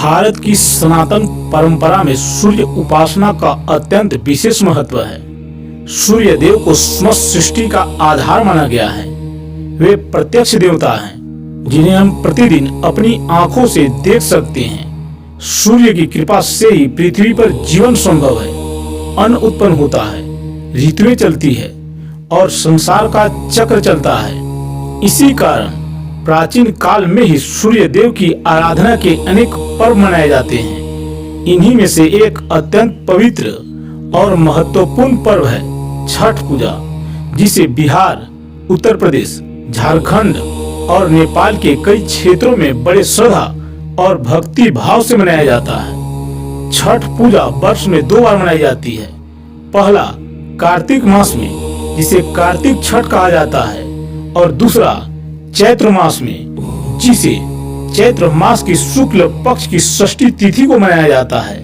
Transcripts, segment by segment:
भारत की सनातन परंपरा में सूर्य उपासना का अत्यंत विशेष महत्व है। सूर्य देव को समस्त सृष्टि का आधार माना गया है। वे प्रत्यक्ष देवता हैं जिन्हें हम प्रतिदिन अपनी आंखों से देख सकते हैं। सूर्य की कृपा से ही पृथ्वी पर जीवन संभव है, अन्न उत्पन्न होता है, ऋतुएं चलती है और संसार का चक्र चलता है। इसी कारण प्राचीन काल में ही सूर्य देव की आराधना के अनेक पर्व मनाए जाते हैं। इन्हीं में से एक अत्यंत पवित्र और महत्वपूर्ण पर्व है छठ पूजा, जिसे बिहार, उत्तर प्रदेश, झारखंड और नेपाल के कई क्षेत्रों में बड़े श्रद्धा और भक्ति भाव से मनाया जाता है। छठ पूजा वर्ष में 2 बार मनाई जाती है। पहला कार्तिक मास में, जिसे कार्तिक छठ कहा जाता है, और दूसरा चैत्र मास में, जिसे चैत्र मास की शुक्ल पक्ष की षष्ठी तिथि को मनाया जाता है।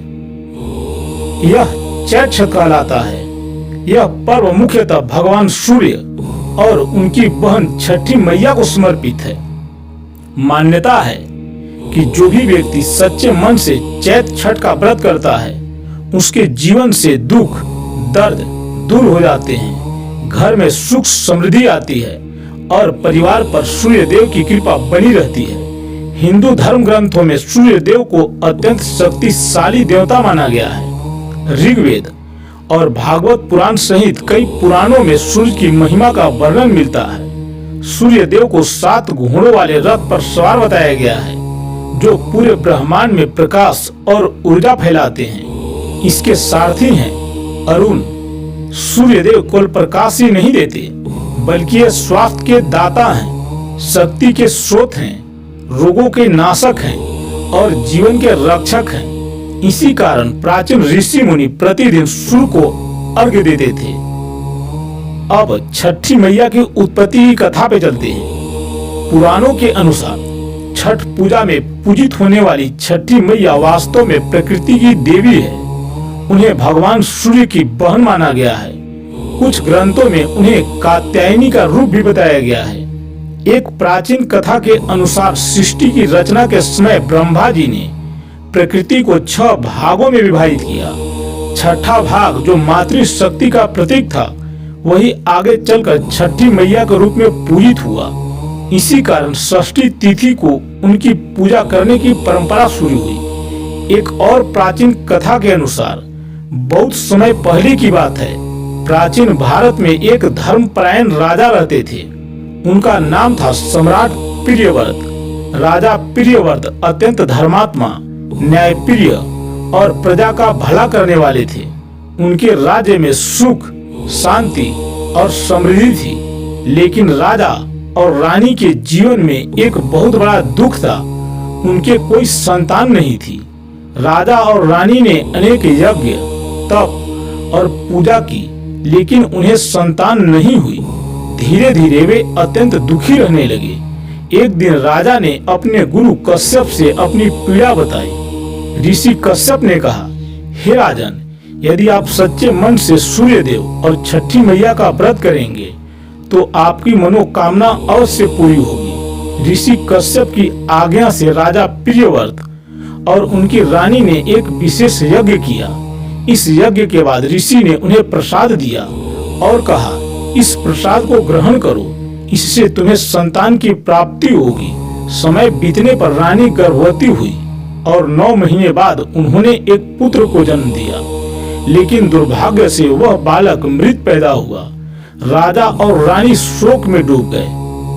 यह चैत्र छठ कहलाता है। यह पर्व मुख्यतः भगवान सूर्य और उनकी बहन छठी मैया को समर्पित है। मान्यता है कि जो भी व्यक्ति सच्चे मन से चैत्र छठ का व्रत करता है, उसके जीवन से दुख दर्द दूर हो जाते हैं, घर में सुख समृद्धि आती है और परिवार पर सूर्य देव की कृपा बनी रहती है। हिंदू धर्म ग्रंथों में सूर्य देव को अत्यंत शक्तिशाली देवता माना गया है। ऋग्वेद और भागवत पुराण सहित कई पुराणों में सूर्य की महिमा का वर्णन मिलता है। सूर्य देव को 7 घोड़ों वाले रथ पर सवार बताया गया है, जो पूरे ब्रह्मांड में प्रकाश और ऊर्जा फैलाते हैं। इसके सारथी हैं अरुण। सूर्य देव केवल प्रकाश ही नहीं देते, बल्कि ये स्वास्थ्य के दाता हैं, शक्ति के स्रोत हैं, रोगों के नाशक हैं और जीवन के रक्षक हैं। इसी कारण प्राचीन ऋषि मुनि प्रतिदिन सूर्य को अर्घ्य देते थे। अब छठी मैया की उत्पत्ति की कथा पे चलते हैं। पुराणों के अनुसार छठ पूजा में पूजित होने वाली छठी मैया वास्तव में प्रकृति की देवी है। उन्हें भगवान सूर्य की बहन माना गया है। कुछ ग्रंथों में उन्हें कात्यायनी का रूप भी बताया गया है। एक प्राचीन कथा के अनुसार सृष्टि की रचना के समय ब्रह्मा जी ने प्रकृति को 6 भागों में विभाजित किया। छठा भाग, जो मातृशक्ति का प्रतीक था, वही आगे चलकर छठी मैया के रूप में पूजित हुआ। इसी कारण षष्ठी तिथि को उनकी पूजा करने की परंपरा शुरू हुई। एक और प्राचीन कथा के अनुसार बहुत समय पहले की बात है, प्राचीन भारत में एक धर्मपरायण राजा रहते थे। उनका नाम था सम्राट प्रियव्रत। राजा प्रियव्रत अत्यंत धर्मात्मा, न्यायप्रिय और प्रजा का भला करने वाले थे। उनके राज्य में सुख, शांति और समृद्धि थी। लेकिन राजा और रानी के जीवन में एक बहुत बड़ा दुख था। उनके कोई संतान नहीं थी। राजा और रानी ने अनेक यज्ञ, तप और पूजा की, लेकिन उन्हें संतान नहीं हुई। धीरे धीरे वे अत्यंत दुखी रहने लगे। एक दिन राजा ने अपने गुरु कश्यप से अपनी पीड़ा बताई। ऋषि कश्यप ने कहा, हे राजन, यदि आप सच्चे मन से सूर्य देव और छठी मैया का व्रत करेंगे तो आपकी मनोकामना अवश्य पूरी होगी। ऋषि कश्यप की आज्ञा से राजा प्रियव्रत और उनकी रानी ने एक विशेष यज्ञ किया। इस यज्ञ के बाद ऋषि ने उन्हें प्रसाद दिया और कहा, इस प्रसाद को ग्रहण करो, इससे तुम्हें संतान की प्राप्ति होगी। समय बीतने पर रानी गर्भवती हुई और 9 महीने बाद उन्होंने एक पुत्र को जन्म दिया। लेकिन दुर्भाग्य से वह बालक मृत पैदा हुआ। राजा और रानी शोक में डूब गए।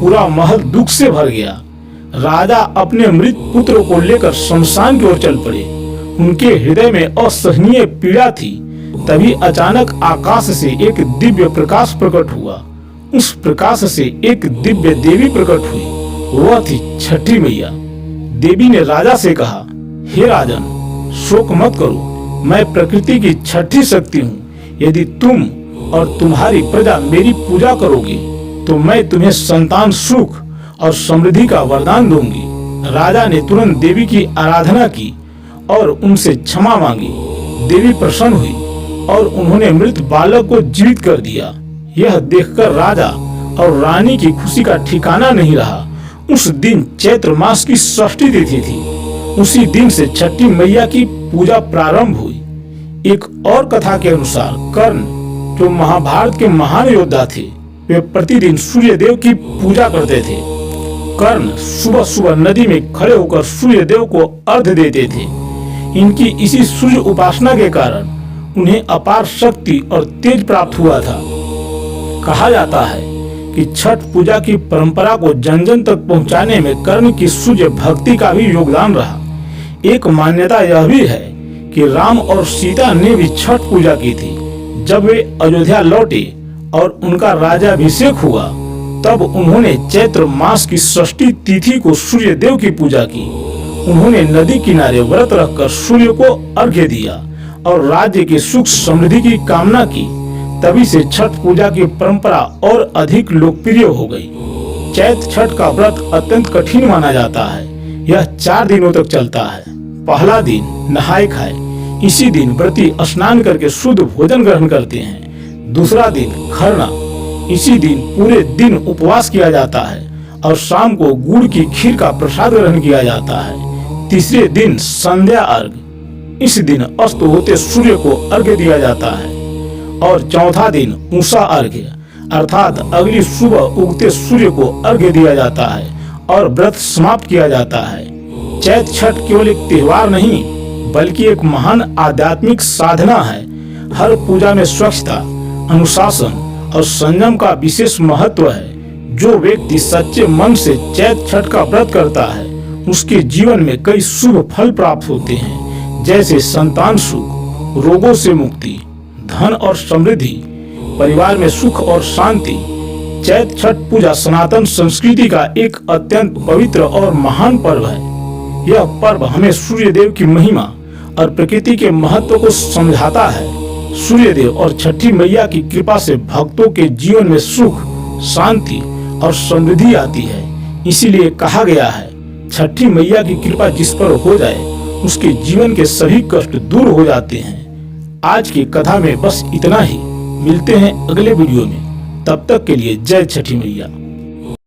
पूरा महल दुख से भर गया। राजा अपने मृत पुत्र को लेकर शमशान की ओर चल पड़े। उनके हृदय में असहनीय पीड़ा थी। तभी अचानक आकाश से एक दिव्य प्रकाश प्रकट हुआ। उस प्रकाश से एक दिव्य देवी प्रकट हुई। वह थी छठी मैया। देवी ने राजा से कहा, हे राजन, शोक मत करो, मैं प्रकृति की छठी शक्ति हूँ। यदि तुम और तुम्हारी प्रजा मेरी पूजा करोगे तो मैं तुम्हें संतान, सुख और समृद्धि का वरदान दूंगी। राजा ने तुरंत देवी की आराधना की और उनसे क्षमा मांगी। देवी प्रसन्न हुई और उन्होंने मृत बालक को जीवित कर दिया। यह देखकर राजा और रानी की खुशी का ठिकाना नहीं रहा। उस दिन चैत्र मास की षष्ठी तिथि थी। उसी दिन से छठी मैया की पूजा प्रारंभ हुई। एक और कथा के अनुसार कर्ण, जो महाभारत के महान योद्धा थे, वे प्रतिदिन सूर्य देव की पूजा करते थे। कर्ण सुबह सुबह नदी में खड़े होकर सूर्य देव को अर्घ्य देते थे। इनकी इसी सूर्य उपासना के कारण उन्हें अपार शक्ति और तेज प्राप्त हुआ था। कहा जाता है कि छठ पूजा की परंपरा को जन जन तक पहुंचाने में कर्ण की सूर्य भक्ति का भी योगदान रहा। एक मान्यता यह भी है कि राम और सीता ने भी छठ पूजा की थी। जब वे अयोध्या लौटे और उनका राज्याभिषेक हुआ, तब उन्होंने चैत्र मास की षष्ठी तिथि को सूर्य देव की पूजा की। उन्होंने नदी किनारे व्रत रखकर सूर्य को अर्घ्य दिया और राज्य की सुख समृद्धि की कामना की। तभी से छठ पूजा की परंपरा और अधिक लोकप्रिय हो गई। चैत्र छठ का व्रत अत्यंत कठिन माना जाता है। यह 4 दिनों तक चलता है। पहला दिन नहाए खाए, इसी दिन व्रती स्नान करके शुद्ध भोजन ग्रहण करते हैं। दूसरा दिन खरना, इसी दिन पूरे दिन उपवास किया जाता है और शाम को गुड़ की खीर का प्रसाद ग्रहण किया जाता है। तीसरे दिन संध्या अर्घ, इस दिन अस्त होते सूर्य को अर्घ्य दिया जाता है। और चौथा दिन उषा अर्घ्य, अर्थात अगली सुबह उगते सूर्य को अर्घ्य दिया जाता है और व्रत समाप्त किया जाता है। चैत्र छठ केवल एक त्योहार नहीं, बल्कि एक महान आध्यात्मिक साधना है। हर पूजा में स्वच्छता, अनुशासन और संयम का विशेष महत्व है। जो व्यक्ति सच्चे मन से चैत्र छठ का व्रत करता है, उसके जीवन में कई शुभ फल प्राप्त होते हैं, जैसे संतान सुख, रोगों से मुक्ति, धन और समृद्धि, परिवार में सुख और शांति। चैत्र छठ पूजा सनातन संस्कृति का एक अत्यंत पवित्र और महान पर्व है। यह पर्व हमें सूर्य देव की महिमा और प्रकृति के महत्व को समझाता है। सूर्य देव और छठी मैया की कृपा से भक्तों के जीवन में सुख, शांति और समृद्धि आती है। इसीलिए कहा गया है, छठी मैया की कृपा जिस पर हो जाए, उसके जीवन के सभी कष्ट दूर हो जाते हैं। आज की कथा में बस इतना ही। मिलते हैं अगले वीडियो में। तब तक के लिए जय छठी मैया।